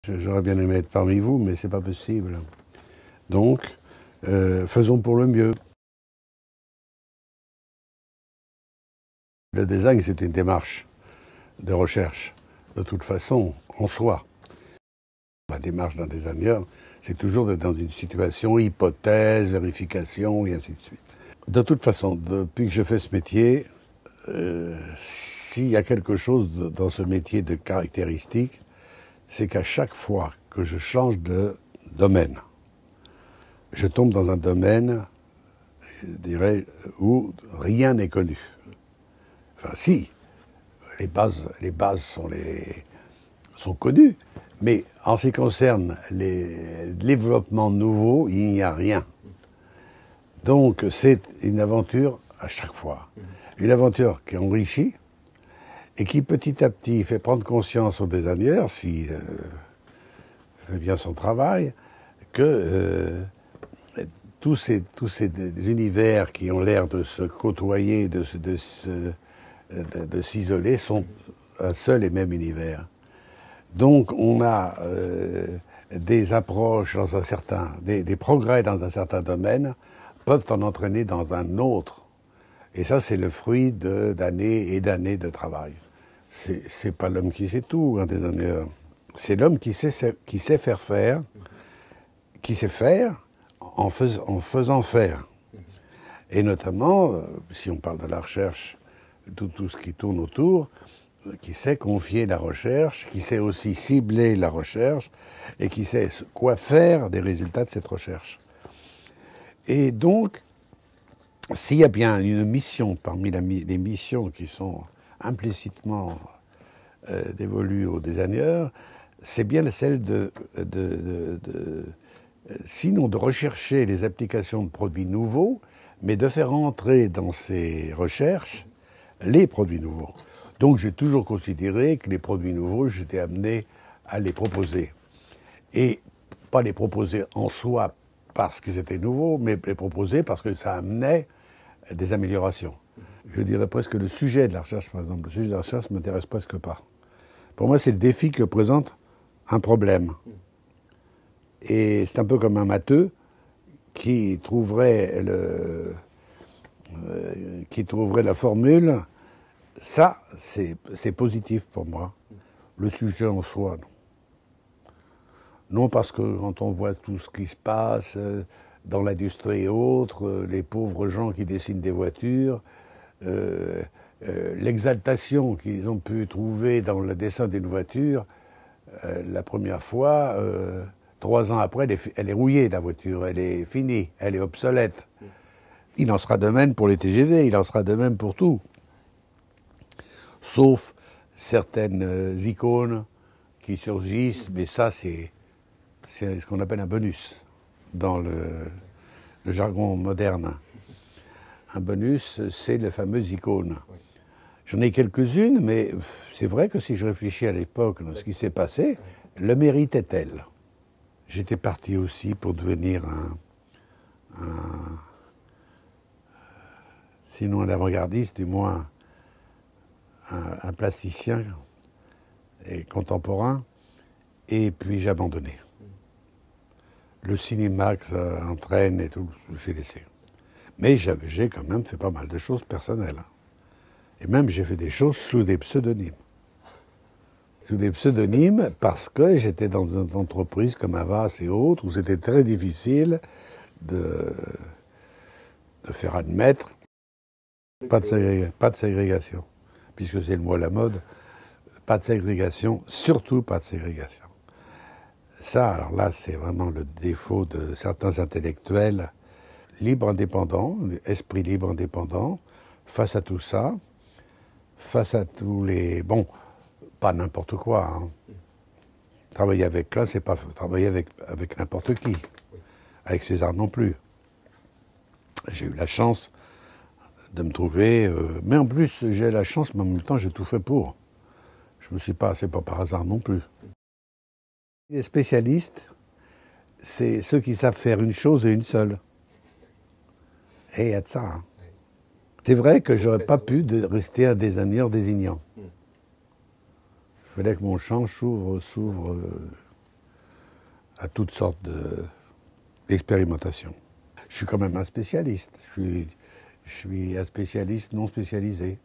J'aurais bien aimé être parmi vous, mais c'est pas possible. Donc, faisons pour le mieux. Le design, c'est une démarche de recherche, de toute façon, en soi. La démarche d'un designer, c'est toujours d'être dans une situation, hypothèse, vérification, et ainsi de suite. De toute façon, depuis que je fais ce métier, s'il y a quelque chose dans ce métier de caractéristique, c'est qu'à chaque fois que je change de domaine, je tombe dans un domaine, je dirais, où rien n'est connu. Enfin, si, les bases sont connues, mais en ce qui concerne les développements nouveaux, il n'y a rien. Donc c'est une aventure à chaque fois. Une aventure qui enrichit et qui petit à petit fait prendre conscience aux designers, s'il fait bien son travail, que tous ces univers qui ont l'air de se côtoyer, de s'isoler, sont un seul et même univers. Donc on a des approches dans un certain, des progrès dans un certain domaine peuvent en entraîner dans un autre. Et ça, c'est le fruit d'années et d'années de travail. C'est pas l'homme qui sait tout, un designer. C'est l'homme qui sait faire, qui sait faire en faisant faire. Et notamment, si on parle de la recherche, tout ce qui tourne autour, qui sait confier la recherche, qui sait aussi cibler la recherche, et qui sait quoi faire des résultats de cette recherche. Et donc, s'il y a bien une mission parmi les missions qui sont implicitement dévolues aux designers, c'est bien celle sinon de rechercher les applications de produits nouveaux, mais de faire entrer dans ces recherches les produits nouveaux. Donc j'ai toujours considéré que les produits nouveaux, j'étais amené à les proposer. Et pas les proposer en soi parce qu'ils étaient nouveaux, mais les proposer parce que ça amenait des améliorations. Je dirais presque le sujet de la recherche, par exemple. Le sujet de la recherche ne m'intéresse presque pas. Pour moi, c'est le défi que présente un problème. Et c'est un peu comme un matheux qui trouverait la formule. Ça, c'est positif pour moi. Le sujet en soi, non. Non, parce que quand on voit tout ce qui se passe dans l'industrie et autres, les pauvres gens qui dessinent des voitures, l'exaltation qu'ils ont pu trouver dans le dessin d'une voiture, la première fois, 3 ans après, elle est rouillée, la voiture, elle est finie, elle est obsolète. Il en sera de même pour les TGV, il en sera de même pour tout. Sauf certaines icônes qui surgissent, mais ça, c'est ce qu'on appelle un bonus dans le jargon moderne. Un bonus, c'est les fameuses icônes. J'en ai quelques-unes, mais c'est vrai que si je réfléchis à l'époque de ce qui s'est passé, le mérite est tel. J'étais parti aussi pour devenir sinon un avant-gardiste, du moins un plasticien et contemporain, et puis j'ai abandonné. Le cinéma que ça entraîne et tout, j'ai laissé. Mais j'ai quand même fait pas mal de choses personnelles. Et même j'ai fait des choses sous des pseudonymes. Sous des pseudonymes parce que j'étais dans une entreprise comme Havas et autres où c'était très difficile de faire admettre pas de ségrégation. Puisque c'est le mot à la mode, pas de ségrégation, surtout pas de ségrégation. Ça, alors là, c'est vraiment le défaut de certains intellectuels libres, indépendants, esprit libre, indépendant, face à tout ça, face à tous les... Bon, pas n'importe quoi. Hein. Travailler avec là, c'est pas travailler avec n'importe qui. Avec César non plus. J'ai eu la chance de me trouver... mais en plus, j'ai la chance, mais en même temps, j'ai tout fait pour. Je me suis pas... C'est pas par hasard non plus. Les spécialistes, c'est ceux qui savent faire une chose et une seule. Et il y a de ça. Hein. C'est vrai que j'aurais pas pu rester un designer désignant. Il fallait que mon champ s'ouvre à toutes sortes d'expérimentations. Je suis quand même un spécialiste. Je suis un spécialiste non spécialisé.